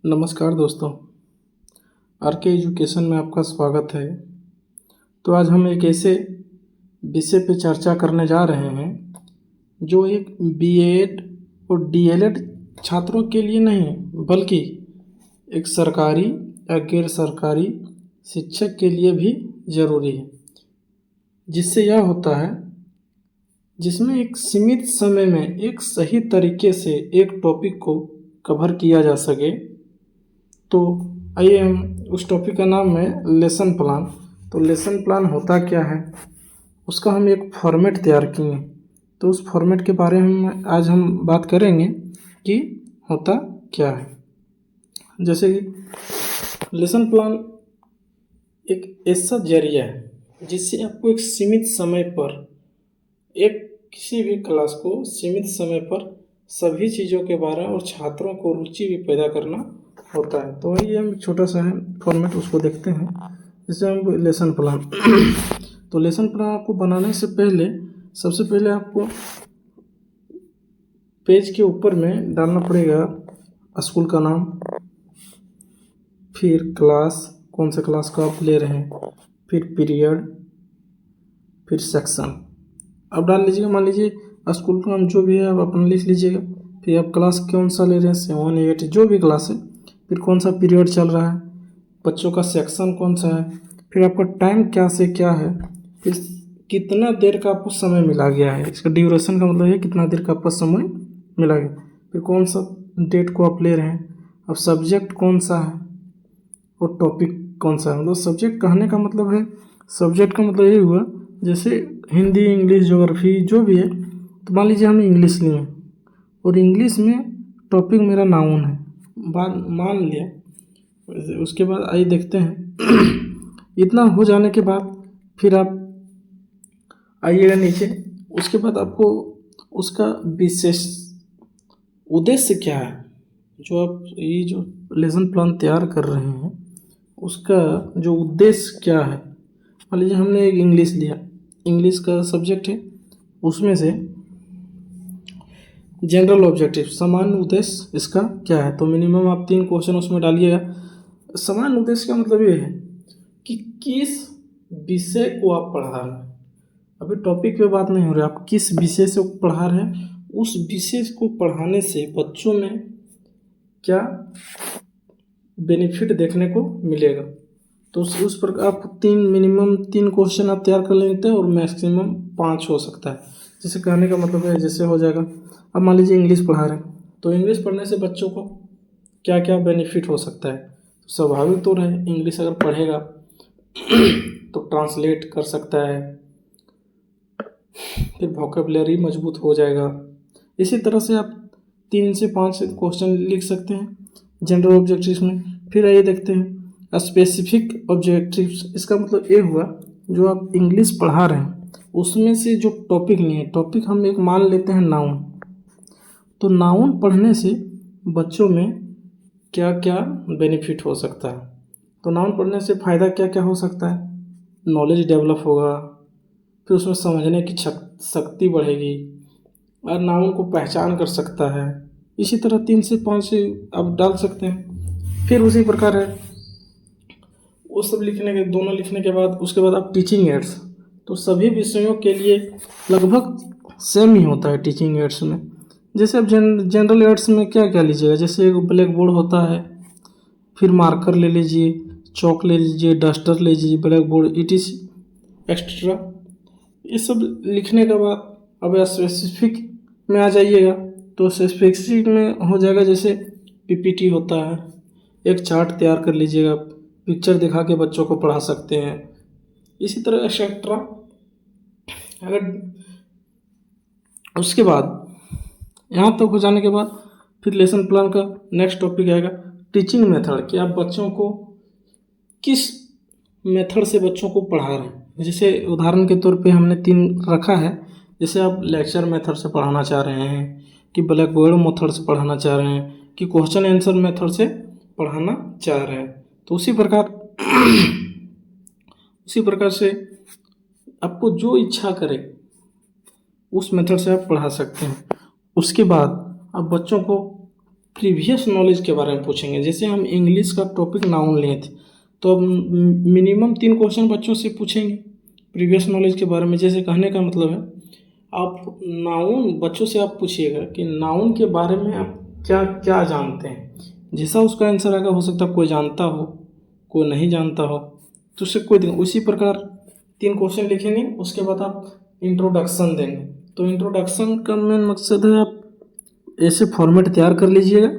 नमस्कार दोस्तों, आर के एजुकेशन में आपका स्वागत है। तो आज हम एक ऐसे विषय पे चर्चा करने जा रहे हैं जो एक बीएड और डीएलएड छात्रों के लिए नहीं बल्कि एक सरकारी या गैर सरकारी शिक्षक के लिए भी ज़रूरी है। जिससे यह होता है जिसमें एक सीमित समय में एक सही तरीके से एक टॉपिक को कवर किया जा सके। तो आइए हम उस टॉपिक का नाम है लेसन प्लान। तो लेसन प्लान होता क्या है, उसका हम एक फॉर्मेट तैयार किए। तो उस फॉर्मेट के बारे में आज हम बात करेंगे कि होता क्या है। जैसे कि लेसन प्लान एक ऐसा जरिया है जिससे आपको एक सीमित समय पर एक किसी भी क्लास को सीमित समय पर सभी चीज़ों के बारे में और छात्रों को रुचि भी पैदा करना होता है। तो वही हम छोटा सा है फॉर्मेट उसको देखते हैं, जैसे हम लेसन प्लान। तो लेसन प्लान आपको बनाने से पहले सबसे पहले आपको पेज के ऊपर में डालना पड़ेगा स्कूल का नाम, फिर क्लास, कौन से क्लास का आप ले रहे हैं, फिर पीरियड, फिर सेक्शन। अब डाल लीजिएगा, मान लीजिए स्कूल का नाम जो भी है आप अपना लिख लीजिएगा। फिर आप क्लास कौन सा ले रहे हैं, 7, 8 जो भी क्लास है। फिर कौन सा पीरियड चल रहा है, बच्चों का सेक्शन कौन सा है, फिर आपका टाइम क्या से क्या है, फिर कितना देर का आपको समय मिला गया है। इसका ड्यूरेशन का मतलब है कितना देर का आपका समय मिला गया। फिर कौन सा डेट को आप ले रहे हैं, अब सब्जेक्ट कौन सा है और टॉपिक कौन सा है। मतलब सब्जेक्ट कहने का मतलब है, सब्जेक्ट का मतलब ये हुआ जैसे हिंदी, इंग्लिश, ज्योग्राफी जो भी है। तो मान लीजिए हमने इंग्लिश लिए और इंग्लिश में टॉपिक मेरा नाउन है, मान लिया। उसके बाद आइए देखते हैं। इतना हो जाने के बाद फिर आप आइएगा नीचे। उसके बाद आपको उसका विशेष उद्देश्य क्या है, जो आप ये जो लेसन प्लान तैयार कर रहे हैं उसका जो उद्देश्य क्या है। मान लीजिए हमने एक इंग्लिश लिया, इंग्लिश का सब्जेक्ट है, उसमें से जनरल ऑब्जेक्टिव सामान्य उद्देश्य इसका क्या है। तो मिनिमम आप 3 क्वेश्चन उसमें डालिएगा। सामान्य उद्देश्य का मतलब ये है कि किस विषय को आप पढ़ा रहे हैं। अभी टॉपिक पे बात नहीं हो रही, आप किस विषय से पढ़ा रहे हैं, उस विषय को पढ़ाने से बच्चों में क्या बेनिफिट देखने को मिलेगा। तो उस पर आप मिनिमम 3 क्वेश्चन आप तैयार कर लेते हैं और मैक्सिमम 5 हो सकता है। जैसे कहने का मतलब है जैसे हो जाएगा। अब मान लीजिए इंग्लिश पढ़ा रहे हैं, तो इंग्लिश पढ़ने से बच्चों को क्या क्या बेनिफिट हो सकता है। स्वाभाविक तो रहे, इंग्लिश अगर पढ़ेगा तो ट्रांसलेट कर सकता है, फिर वोकैबुलरी मजबूत हो जाएगा। इसी तरह से आप 3 से 5 क्वेश्चन लिख सकते हैं जनरल ऑब्जेक्टिव्स में। फिर आइए देखते हैं स्पेसिफिक ऑब्जेक्टिव्स। इसका मतलब ये हुआ जो आप इंग्लिश पढ़ा रहे हैं उसमें से जो टॉपिक नहीं है, टॉपिक हम एक मान लेते हैं नाउन। तो नाउन पढ़ने से बच्चों में क्या क्या बेनिफिट हो सकता है। तो नाउन पढ़ने से फ़ायदा क्या क्या हो सकता है, नॉलेज डेवलप होगा, फिर उसमें समझने की शक्ति बढ़ेगी और नाउन को पहचान कर सकता है। इसी तरह 3 से 5 से आप डाल सकते हैं। फिर उसी प्रकार है वो सब लिखने के, दोनों लिखने के बाद उसके बाद आप टीचिंग एड्स। तो सभी विषयों के लिए लगभग सेम ही होता है टीचिंग एड्स में। जैसे अब जनरल एड्स में क्या क्या लीजिएगा, जैसे एक ब्लैक बोर्ड होता है, फिर मार्कर ले लीजिए, चौक ले लीजिए, डस्टर ले लीजिए, ब्लैक बोर्ड इटिस एक्स्ट्रा। ये सब लिखने के बाद अब स्पेसिफिक में आ जाइएगा। तो स्पेसिफिक में हो जाएगा जैसे पीपीटी होता है, एक चार्ट तैयार कर लीजिएगा, पिक्चर दिखा के बच्चों को पढ़ा सकते हैं। इसी तरह एक्सेट्रा। अगर उसके बाद यहाँ तक हो जाने के बाद फिर लेसन प्लान का नेक्स्ट टॉपिक आएगा टीचिंग मेथड, कि आप बच्चों को किस मेथड से बच्चों को पढ़ा रहे हैं। जैसे उदाहरण के तौर पे हमने 3 रखा है। जैसे आप लेक्चर मेथड से पढ़ाना चाह रहे हैं, कि ब्लैक बोर्ड मेथड से पढ़ाना चाह रहे हैं, कि क्वेश्चन आंसर मेथड से पढ़ाना चाह रहे हैं। तो उसी प्रकार से आपको जो इच्छा करे उस मेथड से आप पढ़ा सकते हैं। उसके बाद अब बच्चों को प्रीवियस नॉलेज के बारे में पूछेंगे। जैसे हम इंग्लिश का टॉपिक नाउन लिए थे, तो अब मिनिमम 3 क्वेश्चन बच्चों से पूछेंगे प्रीवियस नॉलेज के बारे में। जैसे कहने का मतलब है, आप नाउन बच्चों से आप पूछिएगा कि नाउन के बारे में आप क्या क्या जानते हैं। जैसा उसका आंसर आएगा, हो सकता है कोई जानता हो, कोई नहीं जानता हो, तो उससे कोई दिन उसी प्रकार 3 क्वेश्चन लिखेंगे। उसके बाद आप इंट्रोडक्शन देंगे। तो इंट्रोडक्शन का मेन मकसद है, आप ऐसे फॉर्मेट तैयार कर लीजिएगा।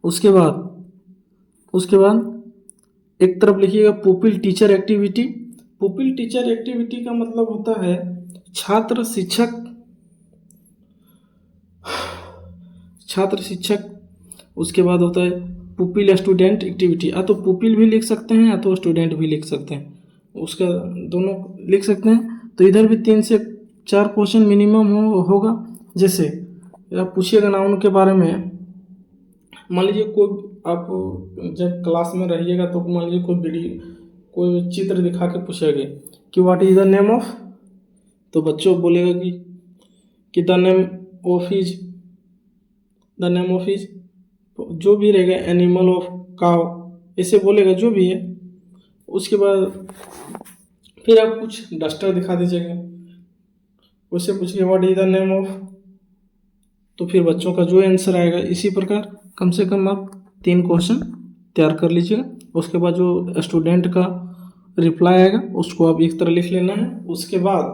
उसके बाद एक तरफ लिखिएगा pupil teacher activity. Pupil teacher activity का मतलब होता है छात्र शिक्षक। उसके बाद होता है पुपिल स्टूडेंट एक्टिविटी। या तो पुपिल भी लिख सकते हैं या तो स्टूडेंट भी लिख सकते हैं, उसका दोनों लिख सकते हैं। तो इधर भी 3 से 4 क्वेश्चन मिनिमम होगा। जैसे आप पूछिएगा नाउन के बारे में, मान लीजिए कोई आप जब क्लास में रहिएगा तो मान लीजिए कोई चित्र दिखा के पूछेगा कि what is the name of, तो बच्चों बोलेगा कि द नेम ऑफ इज जो भी रहेगा, एनिमल ऑफ काव, ऐसे बोलेगा जो भी है। उसके बाद फिर आप कुछ डस्टर दिखा दीजिएगा, उससे पूछिए what is the name of, तो फिर बच्चों का जो आंसर आएगा। इसी प्रकार कम से कम आप 3 क्वेश्चन तैयार कर लीजिएगा। उसके बाद जो स्टूडेंट का रिप्लाई आएगा उसको आप एक तरह लिख लेना है। उसके बाद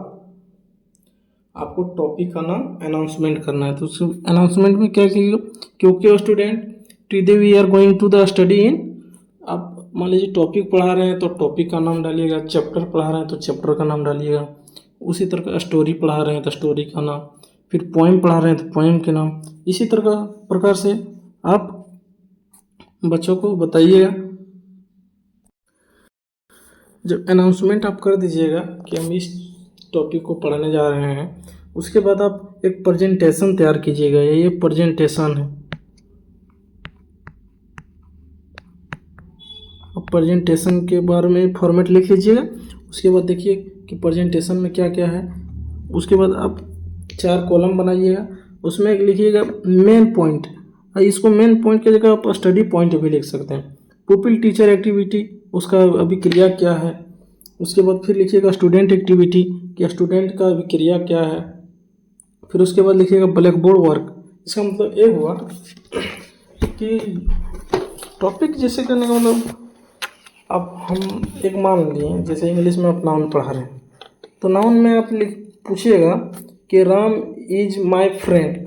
आपको टॉपिक का नाम अनाउंसमेंट करना है। तो उस अनाउंसमेंट में क्या कीजिएगा, क्योंकि student today we are going to the study in, आप मान लीजिए टॉपिक पढ़ा रहे हैं तो टॉपिक का नाम डालिएगा, चैप्टर पढ़ा रहे हैं तो चैप्टर का नाम डालिएगा। उसी तरह का स्टोरी पढ़ा रहे हैं तो स्टोरी का नाम, फिर पोएम पढ़ा रहे हैं तो पोएम के नाम। इसी तरह का प्रकार से आप बच्चों को बताइएगा। जब अनाउंसमेंट आप कर दीजिएगा कि हम इस टॉपिक को पढ़ने जा रहे हैं, उसके बाद आप एक प्रेजेंटेशन तैयार कीजिएगा। ये प्रेजेंटेशन है। अब प्रेजेंटेशन के बारे में फॉर्मेट लिख लीजिएगा। उसके बाद देखिए कि प्रेजेंटेशन में क्या क्या है। उसके बाद आप 4 कॉलम बनाइएगा, उसमें लिखिएगा मेन पॉइंट। इसको मेन पॉइंट की जगह आप स्टडी पॉइंट भी लिख सकते हैं। पुपिल टीचर एक्टिविटी, उसका अभिक्रिया क्या है। उसके बाद फिर लिखिएगा स्टूडेंट एक्टिविटी कि स्टूडेंट का अभिक्रिया क्या है। फिर उसके बाद लिखिएगा ब्लैक बोर्ड वर्क। इसका मतलब ये हुआ कि टॉपिक जैसे करने का मतलब, अब हम एक मान लिए जैसे इंग्लिश में आप नाउन पढ़ा रहे हैं, तो नाउन में आप पूछिएगा कि राम इज माय फ्रेंड।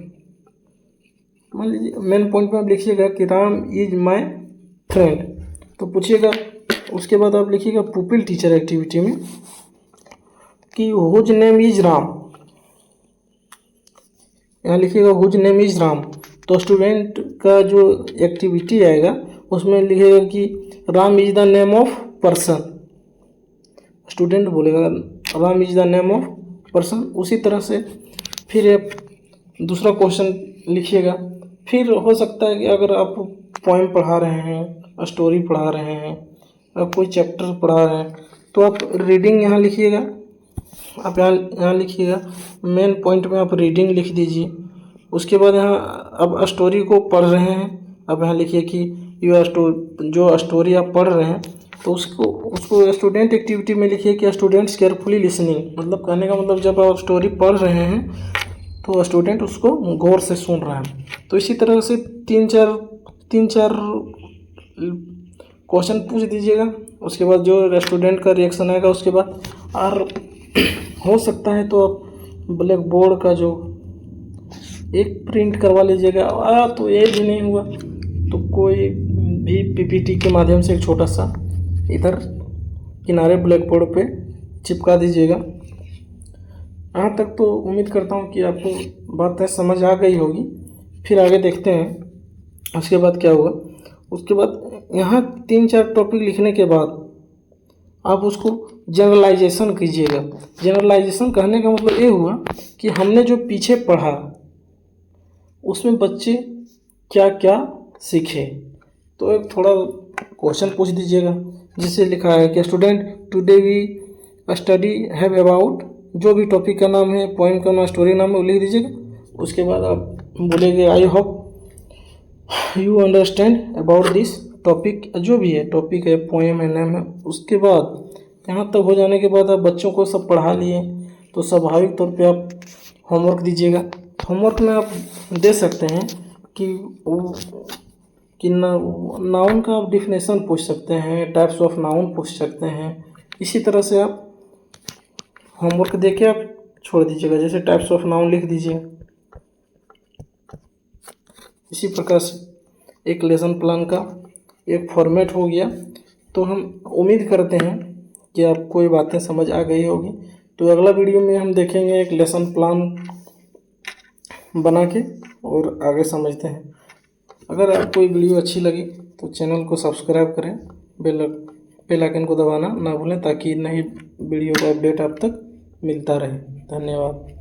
मान लीजिए मेन पॉइंट में आप लिखिएगा कि राम इज माय फ्रेंड, तो पूछिएगा। उसके बाद आप लिखिएगा पुपिल टीचर एक्टिविटी में कि हुज नेम इज राम, यहाँ लिखिएगा हुज नेम इज राम। तो स्टूडेंट का जो एक्टिविटी आएगा उसमें लिखेगा कि Ram is the name of person. Student बोलेगा Ram is the name of person. उसी तरह से फिर आप दूसरा क्वेश्चन लिखिएगा। फिर हो सकता है कि अगर आप पोएम पढ़ा रहे हैं, स्टोरी पढ़ा रहे हैं, कोई चैप्टर पढ़ा रहे हैं, तो आप रीडिंग यहाँ लिखिएगा। आप यहाँ लिखिएगा मेन पॉइंट में आप रीडिंग लिख दीजिए। उसके बाद यहाँ अब स्टोरी को पढ़ रहे हैं, अब यहाँ लिखिए कि जो स्टोरी आप पढ़ रहे हैं तो उसको स्टूडेंट एक्टिविटी में लिखिए कि स्टूडेंट्स केयरफुली लिसनिंग। मतलब कहने का मतलब जब आप स्टोरी पढ़ रहे हैं तो स्टूडेंट उसको गौर से सुन रहा है। तो इसी तरह से 3-4 क्वेश्चन पूछ दीजिएगा। उसके बाद जो स्टूडेंट का रिएक्शन आएगा उसके बाद, और हो सकता है तो आप ब्लैक बोर्ड का जो एक प्रिंट करवा लीजिएगा। तो ये भी नहीं हुआ तो कोई भी पीपीटी के माध्यम से एक छोटा सा इधर किनारे ब्लैक बोर्ड पे चिपका दीजिएगा। यहाँ तक तो उम्मीद करता हूँ कि आपको बातें समझ आ गई होगी। फिर आगे देखते हैं उसके बाद क्या होगा। उसके बाद यहाँ 3-4 टॉपिक लिखने के बाद आप उसको जनरलाइजेशन कीजिएगा। जनरलाइजेशन कहने का मतलब ये हुआ कि हमने जो पीछे पढ़ा उसमें बच्चे क्या क्या सीखे। तो एक थोड़ा क्वेश्चन पूछ दीजिएगा जिससे लिखा है कि student today we study have about, जो भी टॉपिक का नाम है, पोएम का नाम, स्टोरी नाम है, वो लिख दीजिएगा। उसके बाद आप बोलेंगे I hope you understand about this topic, जो भी है टॉपिक है, पोएम है, नेम है, उसके बाद यहाँ तक हो जाने के बाद आप बच्चों को सब पढ़ा लिए तो स्वाभाविक तौर पे आप होमवर्क दीजिएगा। होमवर्क में आप दे सकते हैं कि वो कि नाउन का आप डिफिनेशन पूछ सकते हैं, टाइप्स ऑफ नाउन पूछ सकते हैं। इसी तरह से आप होमवर्क दे के आप छोड़ दीजिएगा, जैसे टाइप्स ऑफ नाउन लिख दीजिए। इसी प्रकार से एक लेसन प्लान का एक फॉर्मेट हो गया। तो हम उम्मीद करते हैं कि आपको ये बातें समझ आ गई होगी। तो अगला वीडियो में हम देखेंगे एक लेसन प्लान बना के और आगे समझते हैं। अगर आपको ये वीडियो अच्छी लगी तो चैनल को सब्सक्राइब करें, बेल आइकन को दबाना ना भूलें ताकि नई वीडियो का अपडेट आप तक मिलता रहे। धन्यवाद।